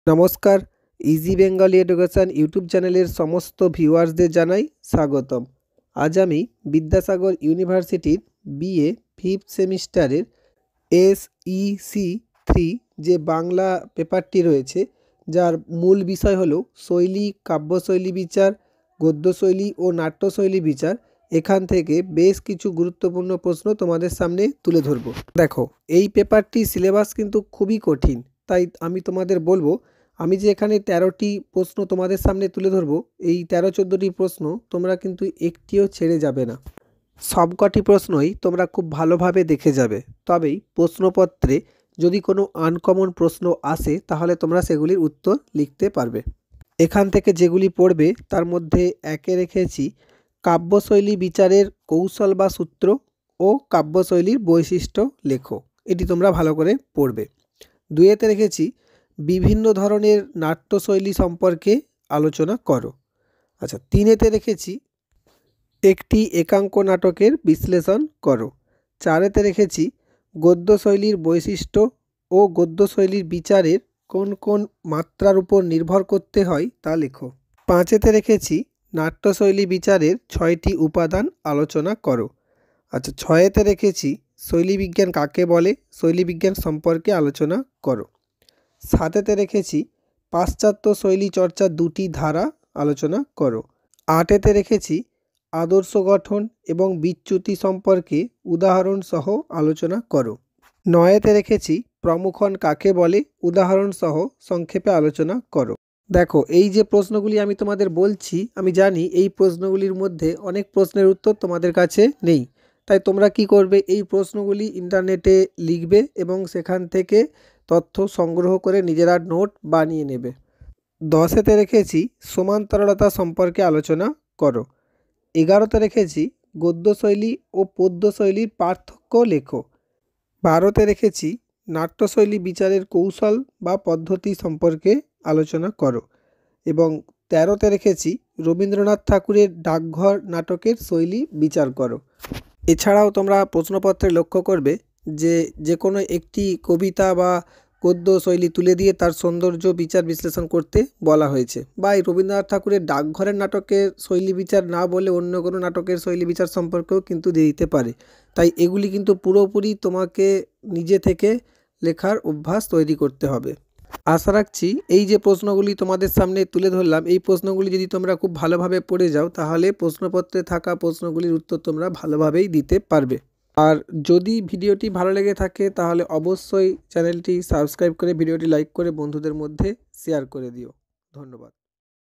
নমস্কার, easy Bengali education YouTube চ্যানেলের সমস্ত ভিউয়ার্সদের জানাই স্বাগতম। আজ আমি বিদ্যাসাগর ইউনিভার্সিটির বিএ ফিফথ সেমিস্টারের SEC 3 যে বাংলা পেপারটি রয়েছে, যার মূল বিষয় হলো শৈলী, কাব্যশৈলী বিচার, গদ্যশৈলী ও নাট্যশৈলী বিচার। এখান থেকে বেশ কিছু গুরুত্বপূর্ণ প্রশ্ন তোমাদের সামনে তুলে ধরব। দেখো, এই পেপারটি সিলেবাস কিন্তু খুবই কঠিন, তাই আমি তোমাদের বলবো, আমি যে এখানে 13টি প্রশ্ন তোমাদের সামনে তুলে ধরবো, এই 13-14টি প্রশ্ন তোমরা কিন্তু একটিও ছেড়ে যাবে না। সবকটি প্রশ্নই তোমরা খুব ভালোভাবে দেখে যাবে। তবেই প্রশ্নপত্রে যদি কোনো আনকমন প্রশ্ন আসে তাহলে তোমরা সেগুলির উত্তর লিখতে পারবে। এখান থেকে যেগুলি পড়বে তার মধ্যে একে রেখেছি কাব্যশৈলী বিচারের কৌশল বা সূত্র ও কাব্যশৈলীর বৈশিষ্ট্য লেখো। এটি তোমরা ভালো করে পড়বে। 2-এতে রেখেছি বিভিন্ন ধরনের নাট্যশৈলী সম্পর্কে আলোচনা করো। আচ্ছা, 3-এতে রেখেছি একটি একাঙ্ক নাটকের বিশ্লেষণ করো। 4-এতে রেখেছি গদ্যশৈলীর বৈশিষ্ট্য ও গদ্যশৈলীর বিচারের কোন কোন মাত্রার উপর নির্ভর করতে হয় তা লেখো। 5-এতে রেখেছি নাট্যশৈলী বিচারের 6টি উপাদান আলোচনা করো। আচ্ছা, 6-এতে রেখেছি শৈলীবিজ্ঞান কাকে বলে, শৈলীবিজ্ঞান সম্পর্কে আলোচনা করো। 7-এতে রেখেছি পাশ্চাত্য শৈলী চর্চার 2টি ধারা আলোচনা করো। 8-এতে রেখেছি আদর্শ গঠন এবং বিচ্যুতি সম্পর্কে উদাহরণ সহ আলোচনা করো। 9-এতে রেখেছি প্রমুখন কাকে বলে, উদাহরণ সহ সংক্ষেপে আলোচনা করো। দেখো, এই যে প্রশ্নগুলি আমি তোমাদের বলছি, আমি জানি এই প্রশ্নগুলির মধ্যে অনেক প্রশ্নের উত্তর তোমাদের কাছে নেই, তাই তোমরা কি করবে, এই প্রশ্নগুলি ইন্টারনেটে লিখবে এবং সেখান থেকে তথ্য সংগ্রহ করে নিজেরা নোট বানিয়ে নেবে। 10-এতে রেখেছি সমান্তরালতা সম্পর্কে আলোচনা করো। 11-তে রেখেছি গদ্যশৈলী ও পদ্যশৈলীর পার্থক্য লেখো। 12-তে রেখেছি নাট্যশৈলী বিচারের কৌশল বা পদ্ধতি সম্পর্কে আলোচনা করো। এবং 13-তে রেখেছি রবীন্দ্রনাথ ঠাকুরের ডাকঘর নাটকের শৈলী বিচার করো। এছাড়াও তোমরা প্রশ্নপত্রে লক্ষ্য করবে যে কোনো একটি কবিতা বা গদ্য শৈলী তুলে দিয়ে তার সৌন্দর্য বিচার বিশ্লেষণ করতে বলা হয়েছে, বা এই রবীন্দ্রনাথ ঠাকুরের ডাকঘরের নাটকের শৈলী বিচার না বলে অন্য কোনো নাটকের শৈলী বিচার সম্পর্কেও কিন্তু দিয়ে দিতে পারে। তাই এগুলি কিন্তু পুরোপুরি তোমাকে নিজে থেকে লেখার অভ্যাস তৈরি করতে হবে। আশা রাখছি এই যে প্রশ্নগুলি তোমাদের সামনে তুলে ধরলাম, এই প্রশ্নগুলি যদি তোমরা খুব ভালোভাবে পড়ে যাও তাহলে প্রশ্নপত্রে থাকা প্রশ্নগুলির উত্তর তোমরা ভালোভাবেই দিতে পারবে। আর যদি ভিডিওটি ভালো লেগে থাকে তাহলে অবশ্যই চ্যানেলটি সাবস্ক্রাইব করে ভিডিওটি লাইক করে বন্ধুদের মধ্যে শেয়ার করে দিও। ধন্যবাদ।